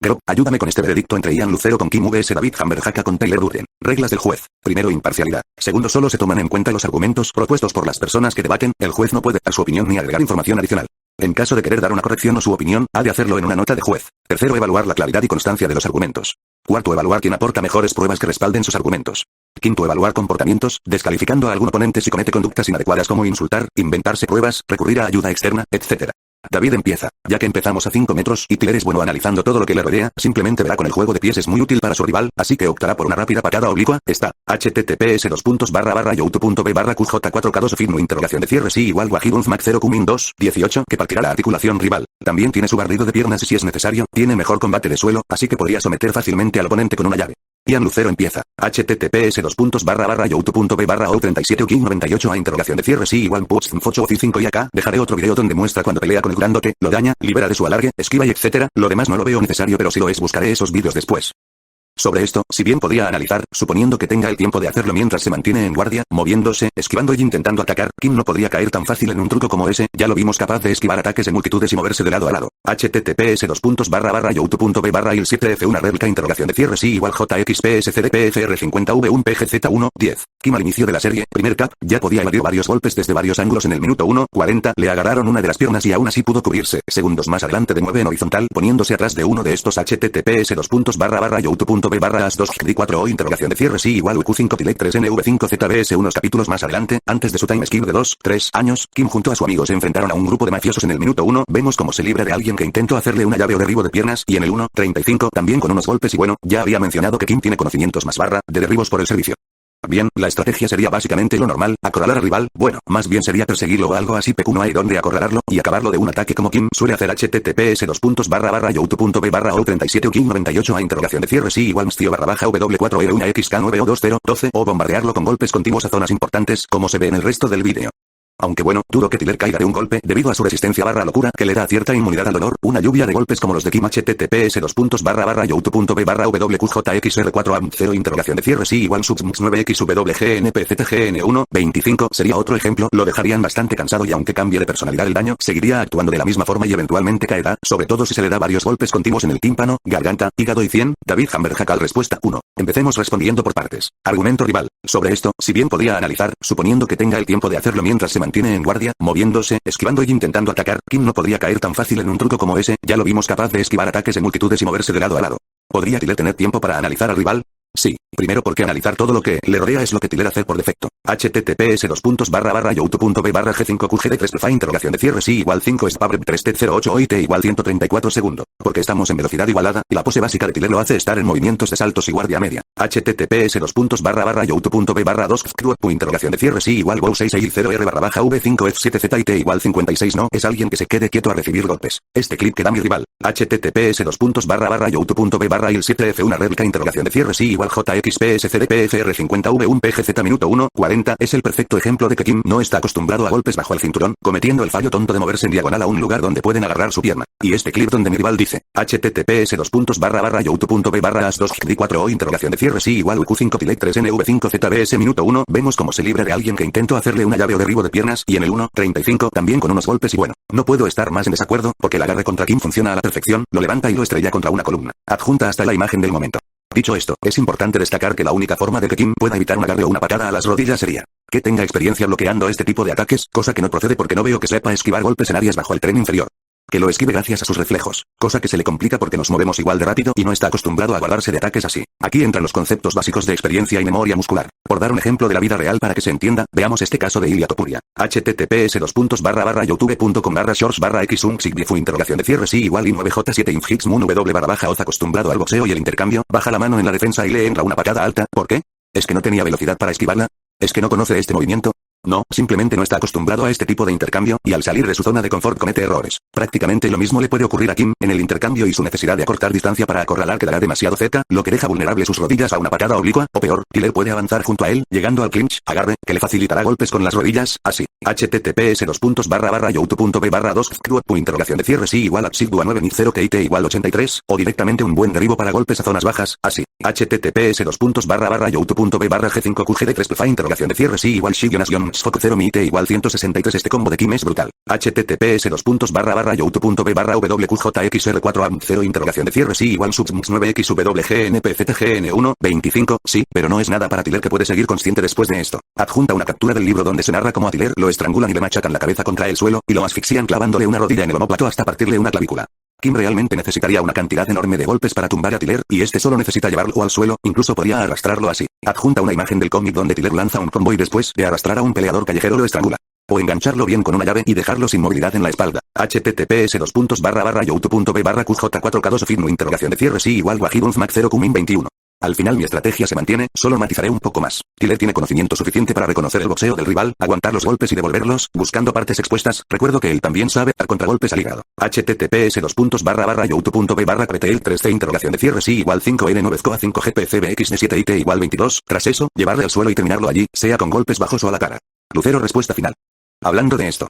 Pero, ayúdame con este veredicto entre Ian Lucero con Kim vs David Hammerhaka con Tyler Durden. Reglas del juez. Primero, imparcialidad. Segundo, solo se toman en cuenta los argumentos propuestos por las personas que debaten. El juez no puede dar su opinión ni agregar información adicional. En caso de querer dar una corrección o su opinión, ha de hacerlo en una nota de juez. Tercero, evaluar la claridad y constancia de los argumentos. Cuarto, evaluar quién aporta mejores pruebas que respalden sus argumentos. Quinto, evaluar comportamientos, descalificando a algún oponente si comete conductas inadecuadas como insultar, inventarse pruebas, recurrir a ayuda externa, etc. David empieza. Ya que empezamos a 5 metros y Tyler es bueno analizando todo lo que le rodea, simplemente verá con el juego de pies es muy útil para su rival, así que optará por una rápida patada oblicua. Está. https://youtube.b/qj4k2 interrogación de cierre sí igual Wahidunf Mac 0 Kumin 2, 18 que partirá la articulación rival. También tiene su barrido de piernas y si es necesario, tiene mejor combate de suelo, así que podría someter fácilmente al oponente con una llave. Ian Lucero empieza. https://youtube.b/o37 King 98 a interrogación de cierre sí igual puts 8 5 y acá dejaré otro video donde muestra cuando pelea con el grandote, lo daña, libera de su alargue, esquiva y etc. Lo demás no lo veo necesario pero si lo es buscaré esos vídeos después. Sobre esto, si bien podría analizar, suponiendo que tenga el tiempo de hacerlo mientras se mantiene en guardia, moviéndose, esquivando y intentando atacar, Kim no podría caer tan fácil en un truco como ese, ya lo vimos capaz de esquivar ataques de multitudes y moverse de lado a lado. https://youtube.b/il7f una réplica interrogación de cierre sí igual jxpscdpfr50v1pgz1, 10. Kim al inicio de la serie, primer cap, ya podía evadir varios golpes desde varios ángulos en el minuto 1, 40, le agarraron una de las piernas y aún así pudo cubrirse. Segundos más adelante de mueve en horizontal, poniéndose atrás de uno de estos https://youtube.b/as2gd4 o interrogación de cierre sí igual uq5tilec3nv5zbs unos capítulos más adelante, antes de su time skip de 2, 3 años, Kim junto a su amigo se enfrentaron a un grupo de mafiosos en el minuto 1, vemos cómo se libra de alguien que intentó hacerle una llave o derribo de piernas y en el 1:35 también con unos golpes y bueno, ya había mencionado que Kim tiene conocimientos más de derribos por el servicio. Bien, la estrategia sería básicamente lo normal, acorralar al rival, bueno, más bien sería perseguirlo o algo así no hay donde acorralarlo, y acabarlo de un ataque como Kim suele hacer https://youtube.b/o37 King 98 a interrogación de cierre sí igual mstio/w4r1xk9o20 12 o bombardearlo con golpes continuos a zonas importantes, como se ve en el resto del vídeo. Aunque bueno, dudo que Tyler caiga de un golpe, debido a su resistencia/locura, que le da cierta inmunidad al dolor, una lluvia de golpes como los de Kim https://youtube.b/wqjxr4am0 interrogación de cierre sí igual subsmx 9xwgnpzgn1, 25 sería otro ejemplo, lo dejarían bastante cansado y aunque cambie de personalidad el daño, seguiría actuando de la misma forma y eventualmente caerá, sobre todo si se le da varios golpes continuos en el tímpano, garganta, hígado y 100, David Hammerhaka respuesta 1. Empecemos respondiendo por partes. Argumento rival. Sobre esto, si bien podía analizar, suponiendo que tenga el tiempo de hacerlo mientras se mantiene en guardia, moviéndose, esquivando y intentando atacar, Kim no podría caer tan fácil en un truco como ese, ya lo vimos capaz de esquivar ataques de multitudes y moverse de lado a lado. ¿Podría Tyler tener tiempo para analizar al rival? Sí. Primero porque analizar todo lo que le rodea es lo que Tyler hace por defecto. https://youtube.b/g5qgd3 interrogación de cierre sí igual 5 spabre 3t08 oit igual 134 segundo. Porque estamos en velocidad igualada, y la pose básica de Tyler lo hace estar en movimientos de saltos y guardia media. https://youtube.b/2 interrogación de cierre sí igual wow660r/v5f7z it igual 56 no es alguien que se quede quieto a recibir golpes. Este clip que da mi rival. https://youtube.b/il7f una réplica interrogación de cierre sí igual jxpscdpfr50v1pgz minuto 1, 40 es el perfecto ejemplo de que Kim no está acostumbrado a golpes bajo el cinturón, cometiendo el fallo tonto de moverse en diagonal a un lugar donde pueden agarrar su pierna. Y este clip donde mi rival dice, https://youtube.b/as2gd4 o interrogación de cierre sí igual uq5tilec3nv5zbs minuto 1, vemos cómo se libra de alguien que intentó hacerle una llave o derribo de piernas y en el 1:35 también con unos golpes y bueno, no puedo estar más en desacuerdo, porque el agarre contra Kim funciona a la perfección, lo levanta y lo estrella contra una columna. Adjunta hasta la imagen del momento. Dicho esto, es importante destacar que la única forma de que Kim pueda evitar un agarre o una patada a las rodillas sería que tenga experiencia bloqueando este tipo de ataques, cosa que no procede porque no veo que sepa esquivar golpes en áreas bajo el tren inferior. Que lo esquive gracias a sus reflejos, cosa que se le complica porque nos movemos igual de rápido y no está acostumbrado a guardarse de ataques así. Aquí entran los conceptos básicos de experiencia y memoria muscular. Por dar un ejemplo de la vida real para que se entienda, veamos este caso de Ilia Topuria. https://youtube.com/shorts/xunxigbifu interrogación de cierre sí igual i9j7 infhixmun w/oz acostumbrado al boxeo y el intercambio, baja la mano en la defensa y le entra una patada alta, ¿por qué? ¿Es que no tenía velocidad para esquivarla? ¿Es que no conoce este movimiento? No, simplemente no está acostumbrado a este tipo de intercambio, y al salir de su zona de confort comete errores. Prácticamente lo mismo le puede ocurrir a Kim, en el intercambio y su necesidad de acortar distancia para acorralar quedará demasiado cerca, lo que deja vulnerable sus rodillas a una patada oblicua, o peor, Tyler puede avanzar junto a él, llegando al clinch, agarre, que le facilitará golpes con las rodillas, así. https://youtube.b/2 interrogación de cierre sí igual atsigdua 90 kt igual 83, o directamente un buen derribo para golpes a zonas bajas, así. https://youtube.b/g5qgd3 interrogación de cierre sí igual shigionas Let's Focus 0 Mite igual 163. Este combo de Kim es brutal. https://youtube.b/wqjxr4am0 interrogación de cierre sí igual subs 9xwgnpzgn1 25 sí, pero no es nada para Tyler que puede seguir consciente después de esto. Adjunta una captura del libro donde se narra cómo a Tyler lo estrangulan y le machacan la cabeza contra el suelo, y lo asfixian clavándole una rodilla en el omóplato hasta partirle una clavícula. Kim realmente necesitaría una cantidad enorme de golpes para tumbar a Tyler, y este solo necesita llevarlo al suelo, incluso podría arrastrarlo así. Adjunta una imagen del cómic donde Tyler lanza un combo y después de arrastrar a un peleador callejero lo estrangula. O engancharlo bien con una llave y dejarlo sin movilidad en la espalda. https://youtube.b/qj4k2ofitno interrogación de cierre sí igual wajidunfmac 0 cumin 21. Al final mi estrategia se mantiene, solo matizaré un poco más. Tyler tiene conocimiento suficiente para reconocer el boxeo del rival, aguantar los golpes y devolverlos, buscando partes expuestas. Recuerdo que él también sabe dar contragolpes al hígado. https://youtube.b/cretel3c interrogación de cierre sí igual 5n9scoa5gpcbxd7it igual 22. Tras eso, llevarle al suelo y terminarlo allí, sea con golpes bajos o a la cara. Lucero respuesta final. Hablando de esto.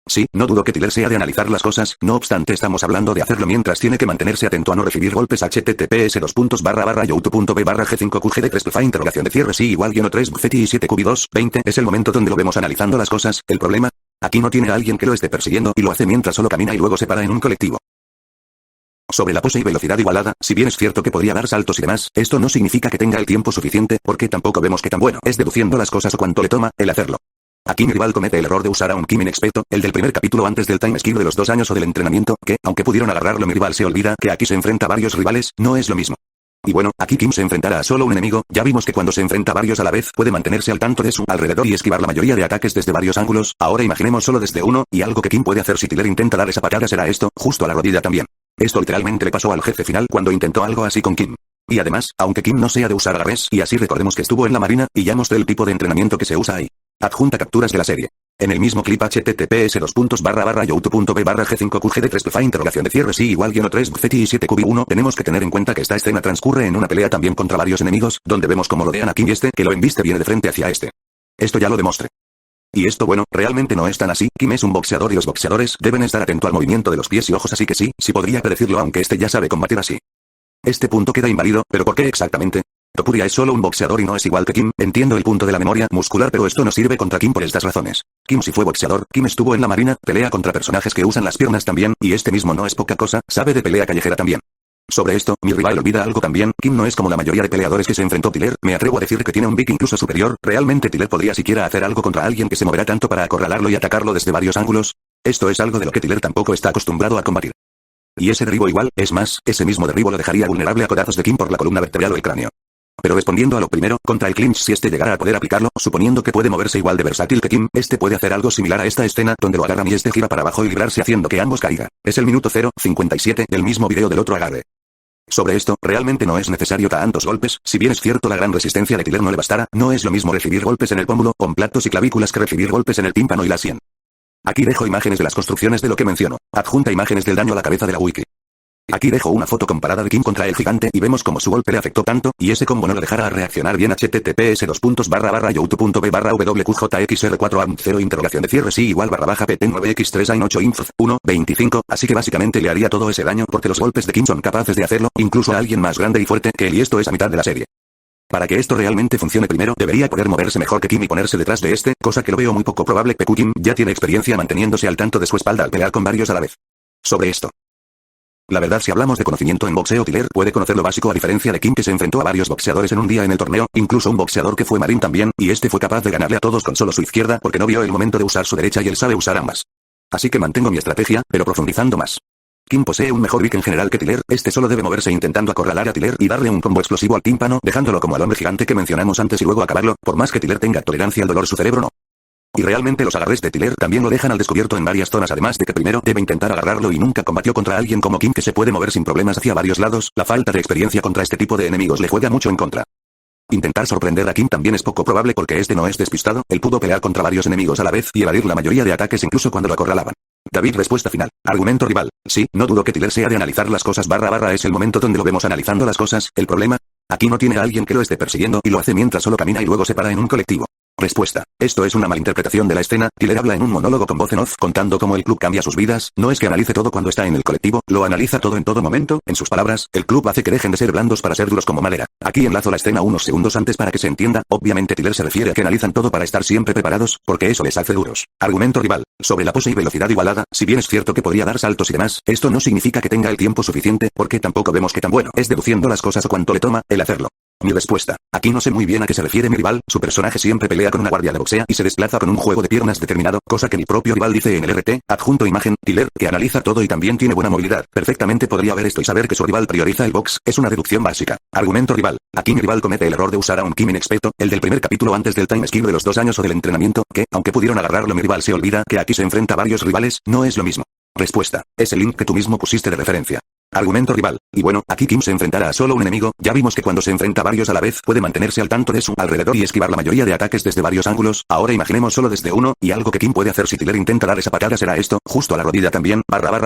Sí, no dudo que Tyler sea de analizar las cosas, no obstante estamos hablando de hacerlo mientras tiene que mantenerse atento a no recibir golpes. https://youtube.b/g5qgd3 interrogación de cierre sí igual -3 bufeti y 7cubi2 20 es el momento donde lo vemos analizando las cosas. El problema, aquí no tiene a alguien que lo esté persiguiendo y lo hace mientras solo camina y luego se para en un colectivo. Sobre la pose y velocidad igualada, si bien es cierto que podría dar saltos y demás, esto no significa que tenga el tiempo suficiente, porque tampoco vemos que tan bueno es deduciendo las cosas o cuánto le toma el hacerlo. Aquí mi rival comete el error de usar a un Kim inexperto, el del primer capítulo antes del time skip de los 2 años o del entrenamiento, que, aunque pudieron agarrarlo, mi rival se olvida que aquí se enfrenta a varios rivales, no es lo mismo. Y bueno, aquí Kim se enfrentará a solo un enemigo, ya vimos que cuando se enfrenta a varios a la vez puede mantenerse al tanto de su alrededor y esquivar la mayoría de ataques desde varios ángulos, ahora imaginemos solo desde uno, y algo que Kim puede hacer si Tyler intenta dar esa patada será esto, justo a la rodilla también. Esto literalmente le pasó al jefe final cuando intentó algo así con Kim. Y además, aunque Kim no sea de usar agarres, y así recordemos que estuvo en la marina, y ya mostré el tipo de entrenamiento que se usa ahí. Adjunta capturas de la serie. En el mismo clip https://youtube.b/g5qgd3 interrogación de cierre sí igual -3 bufeti y 7cubi1 tenemos que tener en cuenta que esta escena transcurre en una pelea también contra varios enemigos, donde vemos cómo rodean a Kim y este, que lo embiste viene de frente hacia este. Esto ya lo demostré. Y esto bueno, realmente no es tan así, Kim es un boxeador y los boxeadores deben estar atento al movimiento de los pies y ojos así que sí podría predecirlo aunque este ya sabe combatir así. Este punto queda inválido, pero ¿por qué exactamente? Topuria es solo un boxeador y no es igual que Kim, entiendo el punto de la memoria muscular pero esto no sirve contra Kim por estas razones. Kim sí fue boxeador, Kim estuvo en la marina, pelea contra personajes que usan las piernas también, y este mismo no es poca cosa, sabe de pelea callejera también. Sobre esto, mi rival olvida algo también, Kim no es como la mayoría de peleadores que se enfrentó Tyler, me atrevo a decir que tiene un pick incluso superior, realmente Tyler podría siquiera hacer algo contra alguien que se moverá tanto para acorralarlo y atacarlo desde varios ángulos. Esto es algo de lo que Tyler tampoco está acostumbrado a combatir. Y ese derribo igual, es más, ese mismo derribo lo dejaría vulnerable a codazos de Kim por la columna vertebral o el cráneo. Pero respondiendo a lo primero, contra el clinch si este llegara a poder aplicarlo, suponiendo que puede moverse igual de versátil que Kim, este puede hacer algo similar a esta escena donde lo agarran y este gira para abajo y librarse haciendo que ambos caigan. Es el minuto 0:57 del mismo video del otro agarre. Sobre esto, realmente no es necesario tantos golpes, si bien es cierto la gran resistencia de Tyler no le bastará, no es lo mismo recibir golpes en el pómulo, omoplatos y clavículas que recibir golpes en el tímpano y la sien. Aquí dejo imágenes de las construcciones de lo que menciono. Adjunta imágenes del daño a la cabeza de la wiki. Aquí dejo una foto comparada de Kim contra el gigante y vemos cómo su golpe le afectó tanto, y ese combo no lo dejará reaccionar bien. https://youtube.b/wqjxr4am0 interrogación de cierre sí igual /pt9x3ain8inf 1 25, así que básicamente le haría todo ese daño porque los golpes de Kim son capaces de hacerlo, incluso a alguien más grande y fuerte que él y esto es a mitad de la serie. Para que esto realmente funcione primero debería poder moverse mejor que Kim y ponerse detrás de este, cosa que lo veo muy poco probable. PQ Kim ya tiene experiencia manteniéndose al tanto de su espalda al pelear con varios a la vez. Sobre esto. La verdad si hablamos de conocimiento en boxeo Tyler puede conocer lo básico a diferencia de Kim que se enfrentó a varios boxeadores en un día en el torneo, incluso un boxeador que fue marín también, y este fue capaz de ganarle a todos con solo su izquierda porque no vio el momento de usar su derecha y él sabe usar ambas. Así que mantengo mi estrategia, pero profundizando más. Kim posee un mejor pick en general que Tyler, este solo debe moverse intentando acorralar a Tyler y darle un combo explosivo al tímpano, dejándolo como al hombre gigante que mencionamos antes y luego acabarlo, por más que Tyler tenga tolerancia al dolor su cerebro no. Y realmente los agarres de Tyler también lo dejan al descubierto en varias zonas además de que primero debe intentar agarrarlo y nunca combatió contra alguien como Kim que se puede mover sin problemas hacia varios lados, la falta de experiencia contra este tipo de enemigos le juega mucho en contra. Intentar sorprender a Kim también es poco probable porque este no es despistado, él pudo pelear contra varios enemigos a la vez y evadir la mayoría de ataques incluso cuando lo acorralaban. David respuesta final. Argumento rival. Sí, no dudo que Tyler sea de analizar las cosas / es el momento donde lo vemos analizando las cosas, el problema, aquí no tiene a alguien que lo esté persiguiendo y lo hace mientras solo camina y luego se para en un colectivo. Respuesta. Esto es una malinterpretación de la escena. Tiller habla en un monólogo con voz en off contando cómo el club cambia sus vidas. No es que analice todo cuando está en el colectivo, lo analiza todo en todo momento. En sus palabras, el club hace que dejen de ser blandos para ser duros como madera. Aquí enlazo la escena unos segundos antes para que se entienda. Obviamente Tiller se refiere a que analizan todo para estar siempre preparados, porque eso les hace duros. Argumento rival. Sobre la pose y velocidad igualada, si bien es cierto que podría dar saltos y demás, esto no significa que tenga el tiempo suficiente, porque tampoco vemos que tan bueno es deduciendo las cosas o cuánto le toma el hacerlo. Mi respuesta. Aquí no sé muy bien a qué se refiere mi rival. Su personaje siempre pelea con una guardia de boxea y se desplaza con un juego de piernas determinado, cosa que mi propio rival dice en el RT. Adjunto imagen. Tiller, que analiza todo y también tiene buena movilidad. Perfectamente podría ver esto y saber que su rival prioriza el box. Es una deducción básica. Argumento rival. Aquí mi rival comete el error de usar a un Kim inexperto, el del primer capítulo antes del time skip de los 2 años o del entrenamiento, que, aunque pudieron agarrarlo, mi rival se olvida que aquí se enfrenta a varios rivales. No es lo mismo. Respuesta. Es el link que tú mismo pusiste de referencia. Argumento rival. Y bueno, aquí Kim se enfrentará a solo un enemigo. Ya vimos que cuando se enfrenta a varios a la vez puede mantenerse al tanto de su alrededor y esquivar la mayoría de ataques desde varios ángulos. Ahora imaginemos solo desde uno, y algo que Kim puede hacer si Tiller intenta dar esa patada será esto, justo a la rodilla también,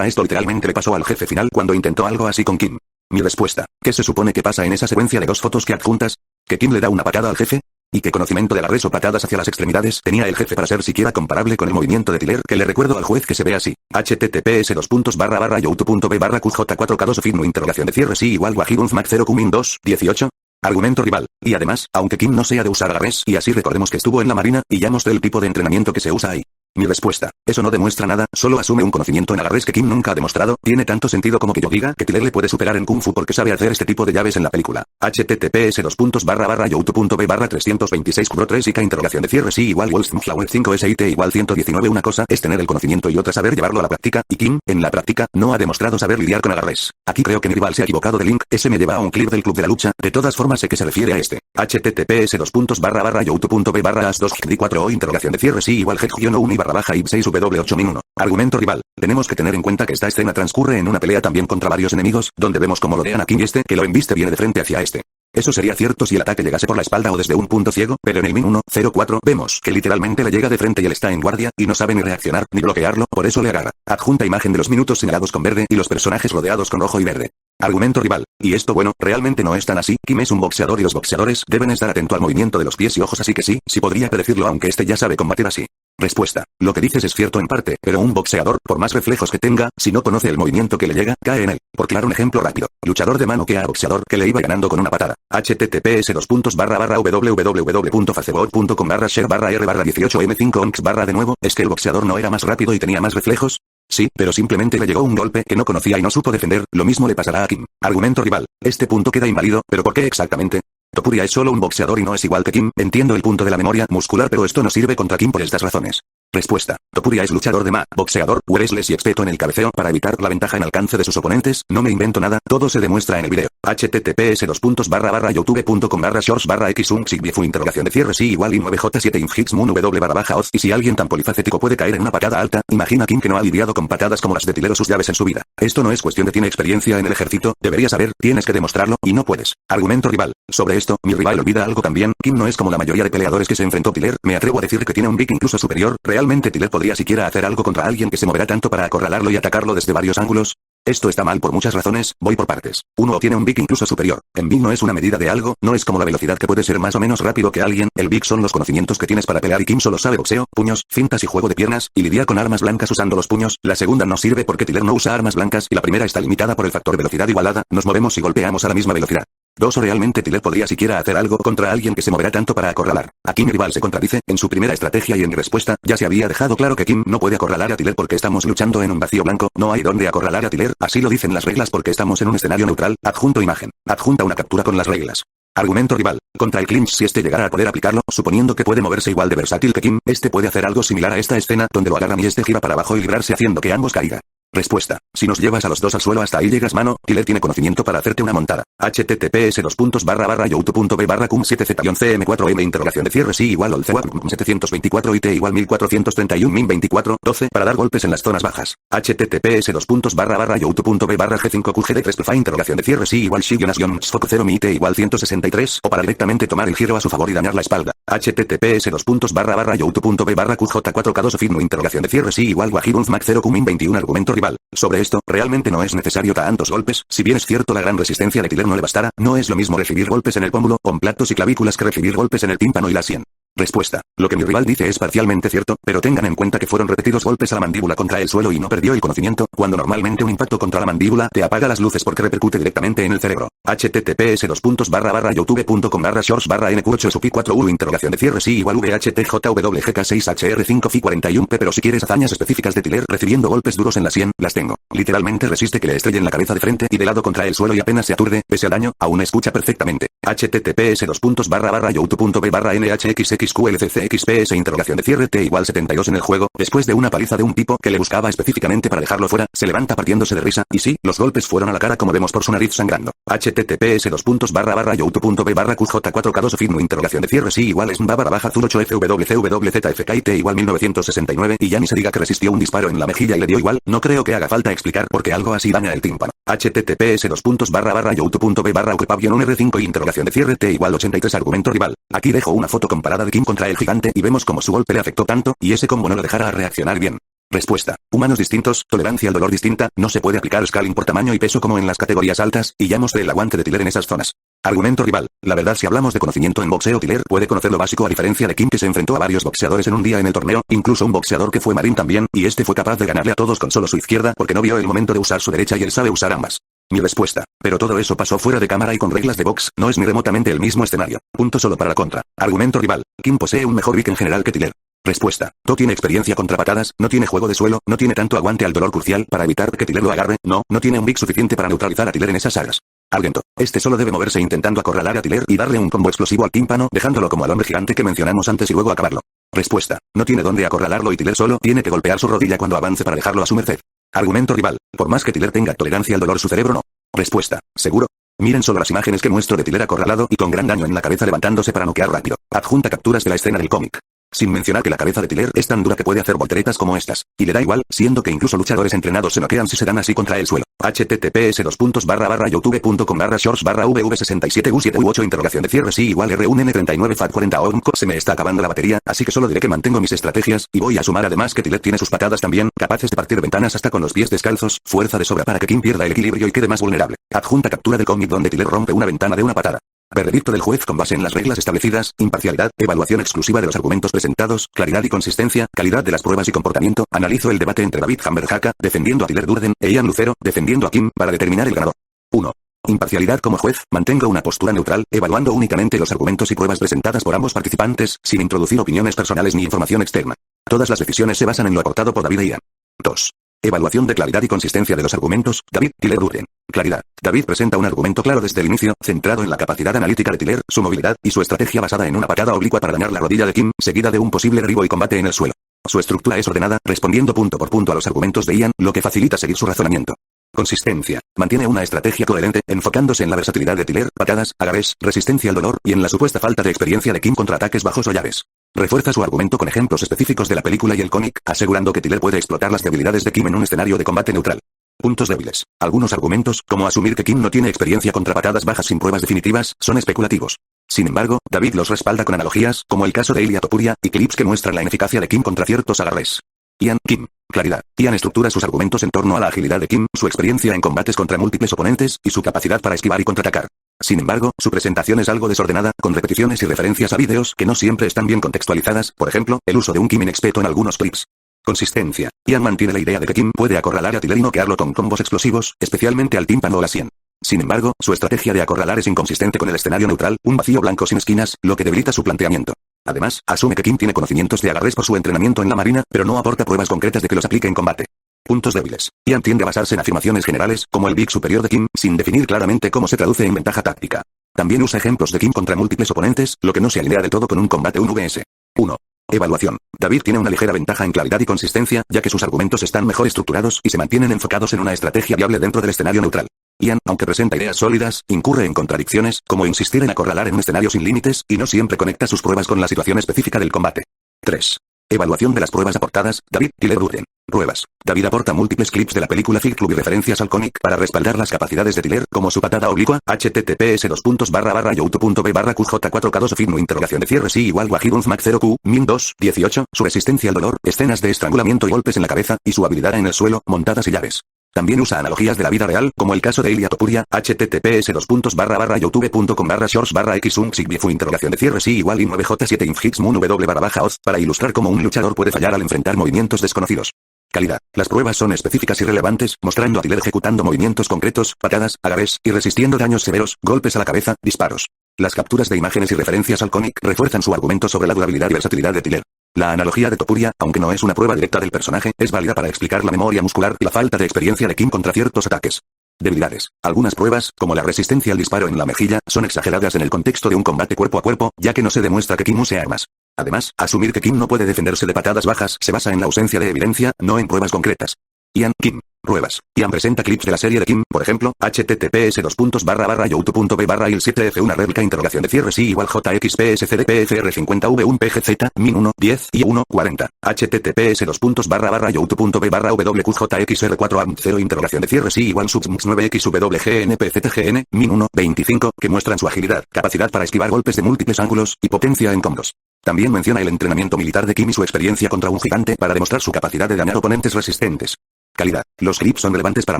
esto literalmente le pasó al jefe final cuando intentó algo así con Kim. Mi respuesta. ¿Qué se supone que pasa en esa secuencia de 2 fotos que adjuntas? ¿Que Kim le da una patada al jefe? ¿Y qué conocimiento de agarres o patadas hacia las extremidades tenía el jefe para ser siquiera comparable con el movimiento de Tiller? Que le recuerdo al juez que se ve así. https://youtube.b/qj4k2ofigno interrogación de cierre sí igual wajirunz mac 0 cumin 2, 18. Argumento rival. Y además, aunque Kim no sea de usar agarres, y así recordemos que estuvo en la marina, y ya mostré el tipo de entrenamiento que se usa ahí. Mi respuesta. Eso no demuestra nada, solo asume un conocimiento en agarres que Kim nunca ha demostrado. Tiene tanto sentido como que yo diga que Tiller le puede superar en Kung Fu porque sabe hacer este tipo de llaves en la película. https://youtube.b/326 y interrogación de cierre sí igual Wolfsflower 5 SIT igual 119. Una cosa es tener el conocimiento y otra saber llevarlo a la práctica, y Kim, en la práctica, no ha demostrado saber lidiar con agarres. Aquí creo que mi rival se ha equivocado de link, ese me lleva a un clip del club de la lucha, de todas formas sé que se refiere a este. https://youtube.b/as2 o interrogación de cierre sí igual head-1 ib6w8min1. Argumento rival. Tenemos que tener en cuenta que esta escena transcurre en una pelea también contra varios enemigos, donde vemos cómo lodean a Kim y este, que lo embiste viene de frente hacia este. Eso sería cierto si el ataque llegase por la espalda o desde un punto ciego, pero en el min 104 vemos que literalmente le llega de frente y él está en guardia, y no sabe ni reaccionar, ni bloquearlo, por eso le agarra. Adjunta imagen de los minutos señalados con verde y los personajes rodeados con rojo y verde. Argumento rival. Y esto bueno, realmente no es tan así. Kim es un boxeador y los boxeadores deben estar atento al movimiento de los pies y ojos, así que sí podría predecirlo aunque este ya sabe combatir así. Respuesta. Lo que dices es cierto en parte, pero un boxeador, por más reflejos que tenga, si no conoce el movimiento que le llega, cae en él. Por claro un ejemplo rápido. Luchador de mano que a boxeador que le iba ganando con una patada. https://www.facebook.com/share/r/18m5onx/ de nuevo, ¿es que el boxeador no era más rápido y tenía más reflejos? Sí, pero simplemente le llegó un golpe que no conocía y no supo defender, lo mismo le pasará a Kim. Argumento rival. Este punto queda inválido, ¿pero por qué exactamente? Topuria es solo un boxeador y no es igual que Kim. Entiendo el punto de la memoria muscular, pero esto no sirve contra Kim por estas razones. Respuesta. Topuria es luchador de boxeador, wrestler y experto en el cabeceo para evitar la ventaja en alcance de sus oponentes. No me invento nada, todo se demuestra en el video. https://youtube.com/shorts/xunxigbifu interrogación de cierre sí igual i9j7 infhitsmun w/oz. Y si alguien tan polifacético puede caer en una patada alta, imagina Kim que no ha lidiado con patadas como las de Tiller o sus llaves en su vida. Esto no es cuestión de tiene experiencia en el ejército, deberías saber, tienes que demostrarlo, y no puedes. Argumento rival. Sobre esto, mi rival olvida algo también. Kim no es como la mayoría de peleadores que se enfrentó Tiller, me atrevo a decir que tiene un pick incluso superior. ¿Realmente Tiller podría siquiera hacer algo contra alguien que se moverá tanto para acorralarlo y atacarlo desde varios ángulos? Esto está mal por muchas razones, voy por partes. Uno obtiene un Big incluso superior. En Big no es una medida de algo, no es como la velocidad que puede ser más o menos rápido que alguien, el Big son los conocimientos que tienes para pelear y Kim solo sabe boxeo, puños, fintas y juego de piernas, y lidia con armas blancas usando los puños. La segunda no sirve porque Tiller no usa armas blancas y la primera está limitada por el factor velocidad igualada, nos movemos y golpeamos a la misma velocidad. 2. ¿O realmente Tiller podría siquiera hacer algo contra alguien que se moverá tanto para acorralar? Aquí mi rival se contradice, en su primera estrategia y en mi respuesta, ya se había dejado claro que Kim no puede acorralar a Tiller porque estamos luchando en un vacío blanco, no hay donde acorralar a Tiller, así lo dicen las reglas porque estamos en un escenario neutral, adjunto imagen, adjunta una captura con las reglas. Argumento rival. Contra el clinch si este llegara a poder aplicarlo, suponiendo que puede moverse igual de versátil que Kim, este puede hacer algo similar a esta escena donde lo agarran y este gira para abajo y librarse haciendo que ambos caigan. Respuesta. Si nos llevas a los dos al suelo hasta ahí llegas mano, Tiller tiene conocimiento para hacerte una montada. https://youtube.b/cum7z-cm4m interrogación de cierre sí igual olcewap724 it igual 1431 min 24, 12 para dar golpes en las zonas bajas. https://youtube.b/g5qgd3 interrogación de cierre sí igual shi-sfok0 mi it igual 163 o para directamente tomar el giro a su favor y dañar la espalda. https://youtube.b/qj4k2 ofigno interrogación de cierre sí igual wajirunz mac 0 cumin 21 argumento rival. Sobre esto, realmente no es necesario tantos golpes, si bien es cierto la gran resistencia de Tiller no le bastará, no es lo mismo recibir golpes en el pómulo, platos y clavículas que recibir golpes en el tímpano y la sien. Respuesta. Lo que mi rival dice es parcialmente cierto, pero tengan en cuenta que fueron repetidos golpes a la mandíbula contra el suelo y no perdió el conocimiento, cuando normalmente un impacto contra la mandíbula te apaga las luces porque repercute directamente en el cerebro. https://youtube.com/shorts/nq8supi4u interrogación de cierre sí igual vhtjwgk6hr5fi41p pero si quieres hazañas específicas de Tyler recibiendo golpes duros en la sien, las tengo. Literalmente resiste que le estrellen la cabeza de frente y de lado contra el suelo y apenas se aturde, pese al daño, aún escucha perfectamente. https://youtube.b/nhxxqlccxps interrogación de cierre t igual 72 en el juego, después de una paliza de un tipo que le buscaba específicamente para dejarlo fuera, se levanta partiéndose de risa, y sí, los golpes fueron a la cara como vemos por su nariz sangrando. https://youtube.b/qj4k2fitno interrogación de cierre sí igual es mba/zul8fwcwzfkit igual 1969 y ya ni se diga que resistió un disparo en la mejilla y le dio igual, no creo que haga falta explicar porque algo así daña el tímpano. https://youtube.b/youtube-1r5 interrogación de cierre t igual 83 argumento rival. Aquí dejo una foto comparada de Kim contra el gigante y vemos cómo su golpe le afectó tanto, y ese combo no lo dejará a reaccionar bien. Respuesta. Humanos distintos, tolerancia al dolor distinta, no se puede aplicar scaling por tamaño y peso como en las categorías altas, y ya mostré el aguante de Tyler en esas zonas. Argumento rival. La verdad si hablamos de conocimiento en boxeo Tyler puede conocer lo básico a diferencia de Kim que se enfrentó a varios boxeadores en un día en el torneo, incluso un boxeador que fue marín también, y este fue capaz de ganarle a todos con solo su izquierda porque no vio el momento de usar su derecha y él sabe usar ambas. Mi respuesta. Pero todo eso pasó fuera de cámara y con reglas de box, no es ni remotamente el mismo escenario. Punto solo para la contra. Argumento rival. Kim posee un mejor pick en general que Tyler. Respuesta. No tiene experiencia contra patadas, no tiene juego de suelo, no tiene tanto aguante al dolor crucial para evitar que Tyler lo agarre, no tiene un pick suficiente para neutralizar a Tyler en esas sagas. Argumento. Este solo debe moverse intentando acorralar a Tyler y darle un combo explosivo al tímpano dejándolo como al hombre gigante que mencionamos antes y luego acabarlo. Respuesta. No tiene dónde acorralarlo y Tyler solo tiene que golpear su rodilla cuando avance para dejarlo a su merced. Argumento rival. Por más que Tyler tenga tolerancia al dolor su cerebro no. Respuesta. ¿Seguro? Miren solo las imágenes que muestro de Tyler acorralado y con gran daño en la cabeza levantándose para noquear rápido. Adjunta capturas de la escena del cómic. Sin mencionar que la cabeza de Tyler es tan dura que puede hacer volteretas como estas. Y le da igual, siendo que incluso luchadores entrenados se noquean si se dan así contra el suelo. https://youtube.com/shorts/vv67u7u8 interrogación de cierre sí igual r1n39 fat40 onco se me está acabando la batería, así que solo diré que mantengo mis estrategias, y voy a sumar además que Tyler tiene sus patadas también, capaces de partir ventanas hasta con los pies descalzos, fuerza de sobra para que Kim pierda el equilibrio y quede más vulnerable. Adjunta captura del cómic donde Tyler rompe una ventana de una patada. Veredicto del juez con base en las reglas establecidas, imparcialidad, evaluación exclusiva de los argumentos presentados, claridad y consistencia, calidad de las pruebas y comportamiento. Analizo el debate entre David Hammerhaka, defendiendo a Tyler Durden, e Ian Lucero, defendiendo a Kim, para determinar el ganador. 1. Imparcialidad como juez, mantengo una postura neutral, evaluando únicamente los argumentos y pruebas presentadas por ambos participantes, sin introducir opiniones personales ni información externa. Todas las decisiones se basan en lo aportado por David e Ian. 2. Evaluación de claridad y consistencia de los argumentos. David, Tyler Durden. Claridad. David presenta un argumento claro desde el inicio, centrado en la capacidad analítica de Tyler, su movilidad, y su estrategia basada en una patada oblicua para dañar la rodilla de Kim, seguida de un posible derribo y combate en el suelo. Su estructura es ordenada, respondiendo punto por punto a los argumentos de Ian, lo que facilita seguir su razonamiento. Consistencia. Mantiene una estrategia coherente, enfocándose en la versatilidad de Tyler, patadas, agarres, resistencia al dolor, y en la supuesta falta de experiencia de Kim contra ataques bajos o llaves. Refuerza su argumento con ejemplos específicos de la película y el cómic, asegurando que Tyler puede explotar las debilidades de Kim en un escenario de combate neutral. Puntos débiles. Algunos argumentos, como asumir que Kim no tiene experiencia contra patadas bajas sin pruebas definitivas, son especulativos. Sin embargo, David los respalda con analogías, como el caso de Ilia Topuria, y clips que muestran la ineficacia de Kim contra ciertos agarres. Ian, Kim. Claridad. Ian estructura sus argumentos en torno a la agilidad de Kim, su experiencia en combates contra múltiples oponentes, y su capacidad para esquivar y contraatacar. Sin embargo, su presentación es algo desordenada, con repeticiones y referencias a vídeos que no siempre están bien contextualizadas, por ejemplo, el uso de un Kim inexperto en algunos clips. Consistencia. Ian mantiene la idea de que Kim puede acorralar a Tyler y noquearlo con combos explosivos, especialmente al tímpano o la sien. Sin embargo, su estrategia de acorralar es inconsistente con el escenario neutral, un vacío blanco sin esquinas, lo que debilita su planteamiento. Además, asume que Kim tiene conocimientos de agarres por su entrenamiento en la marina, pero no aporta pruebas concretas de que los aplique en combate. Puntos débiles. Ian tiende a basarse en afirmaciones generales, como el big superior de Kim, sin definir claramente cómo se traduce en ventaja táctica. También usa ejemplos de Kim contra múltiples oponentes, lo que no se alinea del todo con un combate 1 vs 1. Evaluación. David tiene una ligera ventaja en claridad y consistencia, ya que sus argumentos están mejor estructurados y se mantienen enfocados en una estrategia viable dentro del escenario neutral. Ian, aunque presenta ideas sólidas, incurre en contradicciones, como insistir en acorralar en un escenario sin límites, y no siempre conecta sus pruebas con la situación específica del combate. 3. Evaluación de las pruebas aportadas. David, Tyler Durden. Pruebas. David aporta múltiples clips de la película Fight Club y referencias al cómic para respaldar las capacidades de Tyler, como su patada oblicua, https://youtube.b/qj4k2fitno interrogación de cierre sí igual Wahidunz Mac 0q, min 2, 18, su resistencia al dolor, escenas de estrangulamiento y golpes en la cabeza, y su habilidad en el suelo, montadas y llaves. También usa analogías de la vida real, como el caso de Ilia Topuria, https://youtube.com/shorts/xung interrogación de cierre sí igual i9j7 infhixmoon w/oz, para ilustrar cómo un luchador puede fallar al enfrentar movimientos desconocidos. Calidad. Las pruebas son específicas y relevantes, mostrando a Tiller ejecutando movimientos concretos, patadas, agarres, y resistiendo daños severos, golpes a la cabeza, disparos. Las capturas de imágenes y referencias al cómic refuerzan su argumento sobre la durabilidad y versatilidad de Tiller. La analogía de Topuria, aunque no es una prueba directa del personaje, es válida para explicar la memoria muscular y la falta de experiencia de Kim contra ciertos ataques. Debilidades. Algunas pruebas, como la resistencia al disparo en la mejilla, son exageradas en el contexto de un combate cuerpo a cuerpo, ya que no se demuestra que Kim use armas. Además, asumir que Kim no puede defenderse de patadas bajas se basa en la ausencia de evidencia, no en pruebas concretas. Ian, Kim. Pruebas. Ian presenta clips de la serie de Kim, por ejemplo, https://youtube.b/il7f una réplica interrogación de cierre sí igual jxpscdpfr50v1pgz, min 1, 10 y 1, 40. https://youtube.b/wqjxr4am0 interrogación de cierre sí igual subsmx 9xwgnpztgn, min 1, 25, que muestran su agilidad, capacidad para esquivar golpes de múltiples ángulos, y potencia en combos. También menciona el entrenamiento militar de Kim y su experiencia contra un gigante para demostrar su capacidad de dañar oponentes resistentes. Calidad. Los clips son relevantes para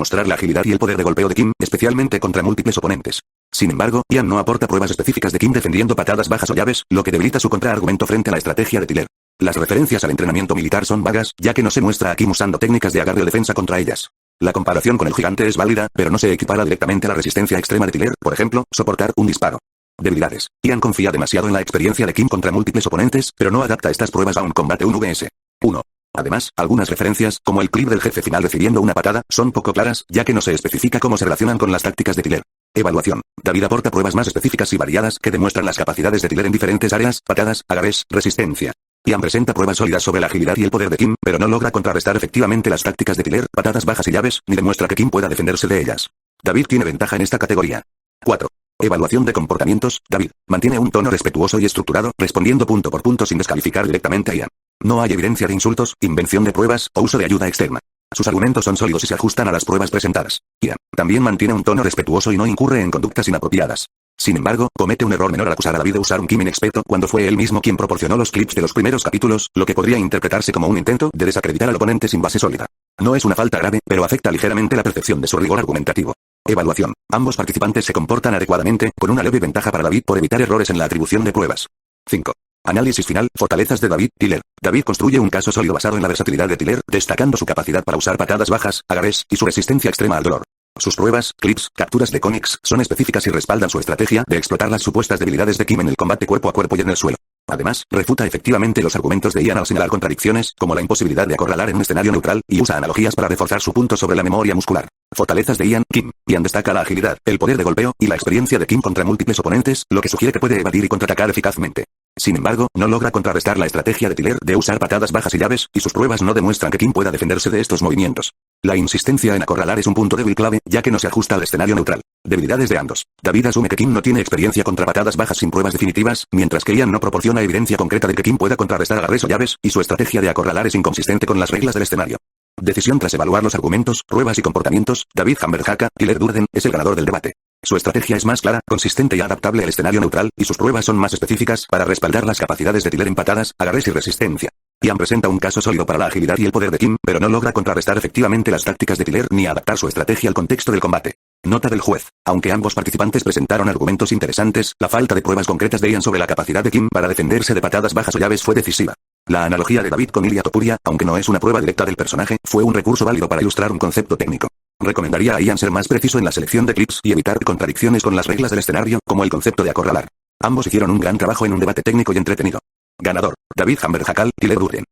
mostrar la agilidad y el poder de golpeo de Kim, especialmente contra múltiples oponentes. Sin embargo, Ian no aporta pruebas específicas de Kim defendiendo patadas bajas o llaves, lo que debilita su contraargumento frente a la estrategia de Tiller. Las referencias al entrenamiento militar son vagas, ya que no se muestra a Kim usando técnicas de agarre o defensa contra ellas. La comparación con el gigante es válida, pero no se equipara directamente a la resistencia extrema de Tiller, por ejemplo, soportar un disparo. Debilidades. Ian confía demasiado en la experiencia de Kim contra múltiples oponentes, pero no adapta estas pruebas a un combate 1vs1. Además, algunas referencias, como el clip del jefe final recibiendo una patada, son poco claras, ya que no se especifica cómo se relacionan con las tácticas de Tiller. Evaluación. David aporta pruebas más específicas y variadas que demuestran las capacidades de Tiller en diferentes áreas, patadas, agarres, resistencia. Ian presenta pruebas sólidas sobre la agilidad y el poder de Kim, pero no logra contrarrestar efectivamente las tácticas de Tiller, patadas bajas y llaves, ni demuestra que Kim pueda defenderse de ellas. David tiene ventaja en esta categoría. 4. Evaluación de comportamientos. David mantiene un tono respetuoso y estructurado, respondiendo punto por punto sin descalificar directamente a Ian. No hay evidencia de insultos, invención de pruebas, o uso de ayuda externa. Sus argumentos son sólidos y se ajustan a las pruebas presentadas. Ian también mantiene un tono respetuoso y no incurre en conductas inapropiadas. Sin embargo, comete un error menor al acusar a David de usar un Kim inexperto cuando fue él mismo quien proporcionó los clips de los primeros capítulos, lo que podría interpretarse como un intento de desacreditar al oponente sin base sólida. No es una falta grave, pero afecta ligeramente la percepción de su rigor argumentativo. Evaluación. Ambos participantes se comportan adecuadamente, con una leve ventaja para David por evitar errores en la atribución de pruebas. 5. Análisis final. Fortalezas de David. Tiller. David construye un caso sólido basado en la versatilidad de Tiller, destacando su capacidad para usar patadas bajas, agarres, y su resistencia extrema al dolor. Sus pruebas, clips, capturas de cómics, son específicas y respaldan su estrategia de explotar las supuestas debilidades de Kim en el combate cuerpo a cuerpo y en el suelo. Además, refuta efectivamente los argumentos de Ian al señalar contradicciones, como la imposibilidad de acorralar en un escenario neutral, y usa analogías para reforzar su punto sobre la memoria muscular. Fortalezas de Ian, Kim. Ian destaca la agilidad, el poder de golpeo, y la experiencia de Kim contra múltiples oponentes, lo que sugiere que puede evadir y contraatacar eficazmente. Sin embargo, no logra contrarrestar la estrategia de Tiller de usar patadas bajas y llaves, y sus pruebas no demuestran que Kim pueda defenderse de estos movimientos. La insistencia en acorralar es un punto débil clave, ya que no se ajusta al escenario neutral. Debilidades de ambos. David asume que Kim no tiene experiencia contra patadas bajas sin pruebas definitivas, mientras que Ian no proporciona evidencia concreta de que Kim pueda contrarrestar agarres o llaves, y su estrategia de acorralar es inconsistente con las reglas del escenario. Decisión tras evaluar los argumentos, pruebas y comportamientos. David Hammerhaka, Tiller Durden, es el ganador del debate. Su estrategia es más clara, consistente y adaptable al escenario neutral, y sus pruebas son más específicas para respaldar las capacidades de Tiller en patadas, agarres y resistencia. Ian presenta un caso sólido para la agilidad y el poder de Kim, pero no logra contrarrestar efectivamente las tácticas de Tiller ni adaptar su estrategia al contexto del combate. Nota del juez. Aunque ambos participantes presentaron argumentos interesantes, la falta de pruebas concretas de Ian sobre la capacidad de Kim para defenderse de patadas bajas o llaves fue decisiva. La analogía de David con Ilia Topuria, aunque no es una prueba directa del personaje, fue un recurso válido para ilustrar un concepto técnico. Recomendaría a Ian ser más preciso en la selección de clips y evitar contradicciones con las reglas del escenario, como el concepto de acorralar. Ambos hicieron un gran trabajo en un debate técnico y entretenido. Ganador. David Hammerhaka, Tiller Durden.